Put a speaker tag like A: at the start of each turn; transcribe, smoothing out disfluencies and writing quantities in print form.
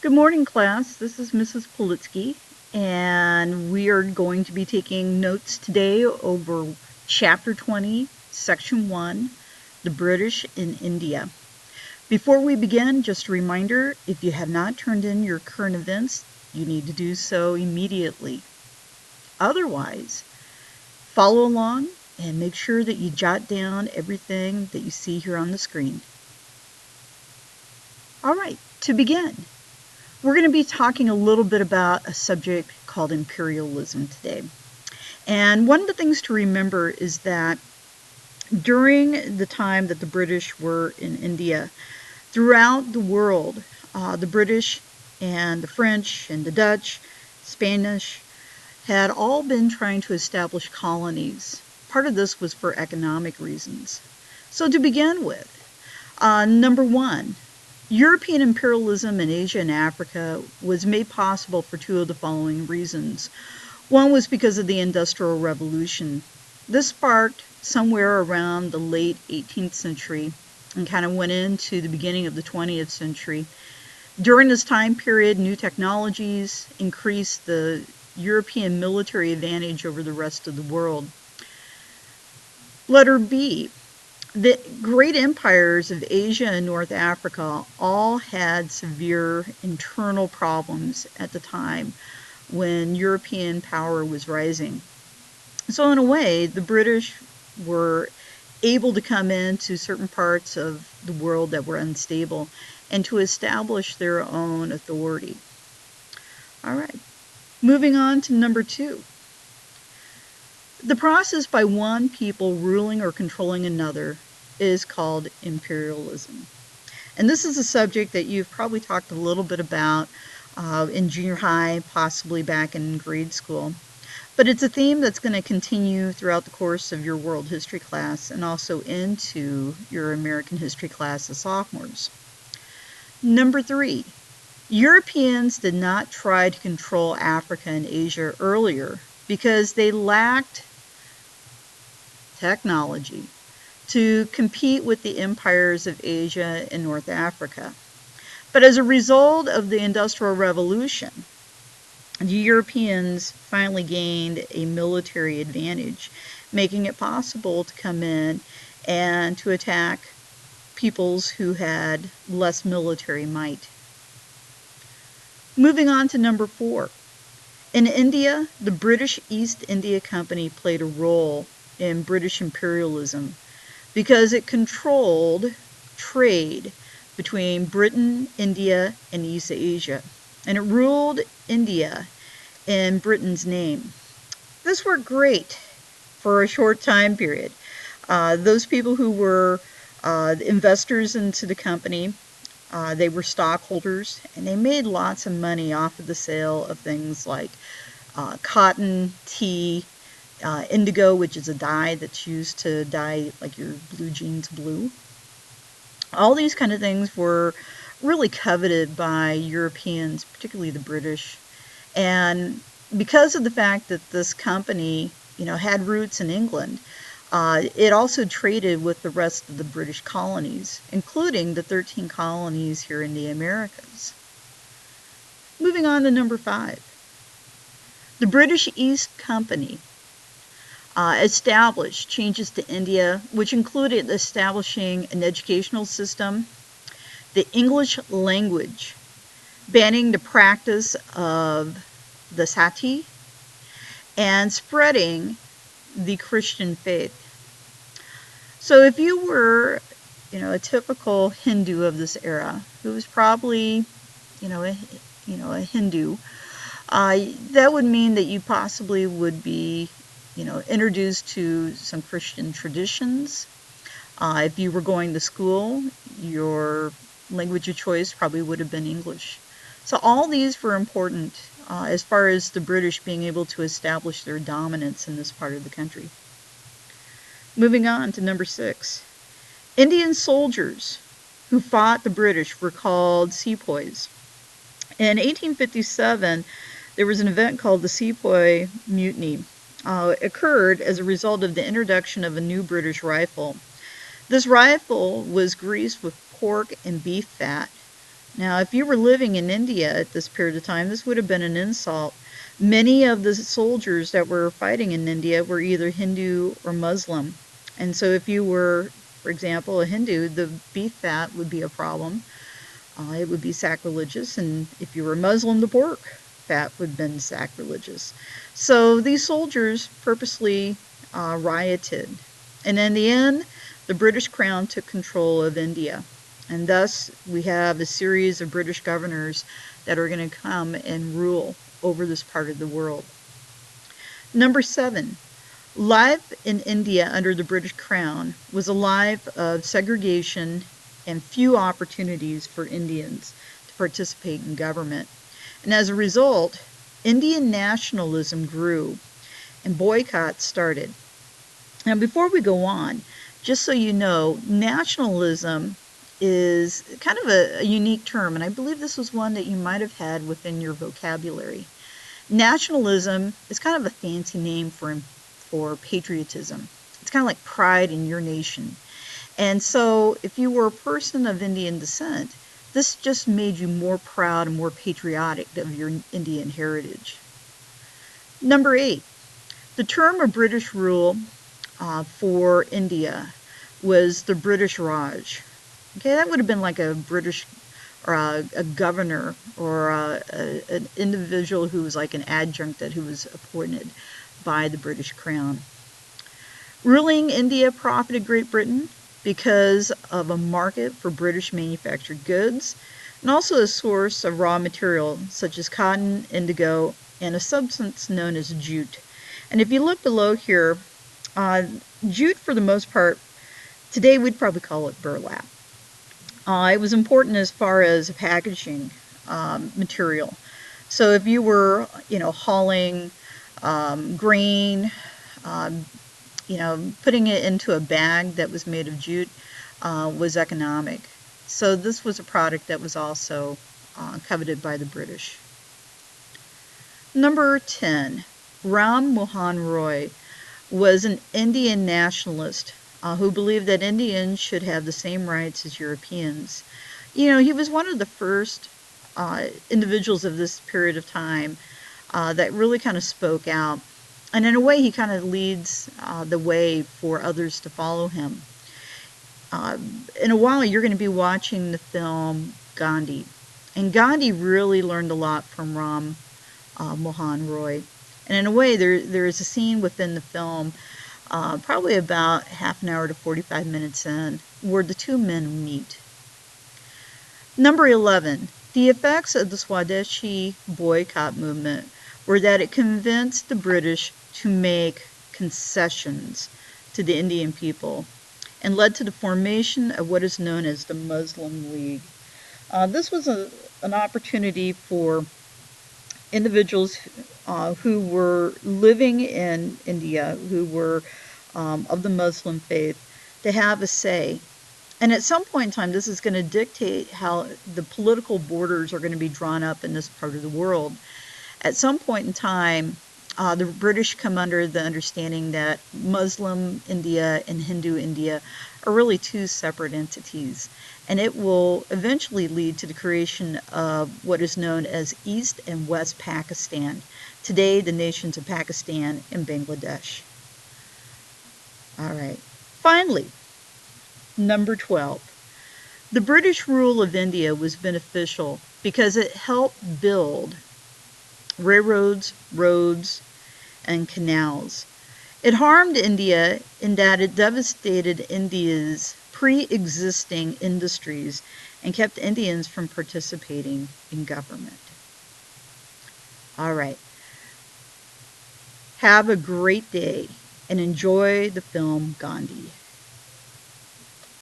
A: Good morning, class. This is Mrs. Politsky, and we are going to be taking notes today over Chapter 20, Section 1, The British in India. Before we begin, just a reminder, if you have not turned in your current events, you need to do so immediately. Otherwise, follow along and make sure that you jot down everything that you see here on the screen. All right, to begin, we're going to be talking a little bit about a subject called imperialism today. And one of the things to remember is that during the time that the British were in India, throughout the world, the British and the French and the Dutch, Spanish, had all been trying to establish colonies. Part of this was for economic reasons. So to begin with, number one, European imperialism in Asia and Africa was made possible for two of the following reasons. One was because of the Industrial Revolution. This sparked somewhere around the late 18th century and kind of went into the beginning of the 20th century. During this time period, new technologies increased the European military advantage over the rest of the world. Letter B. The great empires of Asia and North Africa all had severe internal problems at the time when European power was rising. So, in a way, the British were able to come into certain parts of the world that were unstable and to establish their own authority. All right, moving on to number two. The process by one people ruling or controlling another is called imperialism. And this is a subject that you've probably talked a little bit about in junior high, possibly back in grade school. But it's a theme that's going to continue throughout the course of your world history class and also into your American history class as sophomores. Number three, Europeans did not try to control Africa and Asia earlier because they lacked technology to compete with the empires of Asia and North Africa. But as a result of the Industrial Revolution, the Europeans finally gained a military advantage, making it possible to come in and to attack peoples who had less military might. Moving on to number four. In India, the British East India Company played a role in British imperialism because it controlled trade between Britain, India, and East Asia, and it ruled India in Britain's name. This worked great for a short time period. Those people who were investors into the company, they were stockholders, and they made lots of money off of the sale of things like cotton, tea, indigo, which is a dye that's used to dye like your blue jeans blue. All these kind of things were really coveted by Europeans, particularly the British. And because of the fact that this company, had roots in England, it also traded with the rest of the British colonies, including the 13 colonies here in the Americas. Moving on to number five. The British East Company established changes to India, which included establishing an educational system, the English language, banning the practice of the sati, and spreading the Christian faith. So if you were, a typical Hindu of this era, who was probably, a Hindu, that would mean that you possibly would be, introduced to some Christian traditions. If you were going to school, your language of choice probably would have been English. So all these were important as far as the British being able to establish their dominance in this part of the country. Moving on to number six. Indian soldiers who fought the British were called sepoys. In 1857, there was an event called the Sepoy Mutiny. It occurred as a result of the introduction of a new British rifle. This rifle was greased with pork and beef fat. Now, if you were living in India at this period of time, this would have been an insult. Many of the soldiers that were fighting in India were either Hindu or Muslim. And so if you were, for example, a Hindu, the beef fat would be a problem. It would be sacrilegious. And if you were Muslim, the pork fat would have been sacrilegious. So these soldiers purposely rioted. And in the end, the British Crown took control of India. And thus, we have a series of British governors that are going to come and rule over this part of the world. Number 7, life in India under the British Crown was a life of segregation and few opportunities for Indians to participate in government. And as a result, Indian nationalism grew and boycotts started. Now, before we go on, just so you know, nationalism is kind of a unique term, and I believe this was one that you might have had within your vocabulary. Nationalism is kind of a fancy name for patriotism. It's kind of like pride in your nation. And so, if you were a person of Indian descent, this just made you more proud and more patriotic of your Indian heritage. Number 8, the term of British rule for India was the British Raj. Okay, that would have been like a British or a governor or an individual who was like an adjunct who was appointed by the British Crown. Ruling India profited Great Britain because of a market for British manufactured goods and also a source of raw material such as cotton, indigo, and a substance known as jute. And if you look below here, jute for the most part, today we'd probably call it burlap. It was important as far as packaging material. So if you were, hauling grain, putting it into a bag that was made of jute was economic. So this was a product that was also coveted by the British. Number 10, Ram Mohan Roy was an Indian nationalist who believed that Indians should have the same rights as Europeans. He was one of the first individuals of this period of time that really kind of spoke out. And in a way, he kind of leads the way for others to follow him. In a while, you're going to be watching the film Gandhi. And Gandhi really learned a lot from Ram Mohan Roy. And in a way, there is a scene within the film, probably about half an hour to 45 minutes in, where the two men meet. Number 11, the effects of the Swadeshi boycott movement were that it convinced the British to make concessions to the Indian people and led to the formation of what is known as the Muslim League. This was an opportunity for individuals who were living in India, who were of the Muslim faith, to have a say. And at some point in time, this is going to dictate how the political borders are going to be drawn up in this part of the world. At some point in time, the British come under the understanding that Muslim India and Hindu India are really two separate entities. And it will eventually lead to the creation of what is known as East and West Pakistan. Today, the nations of Pakistan and Bangladesh. All right. Finally, number 12. The British rule of India was beneficial because it helped build railroads, roads, and canals. It harmed India in that it devastated India's pre-existing industries and kept Indians from participating in government. All right. Have a great day and enjoy the film Gandhi.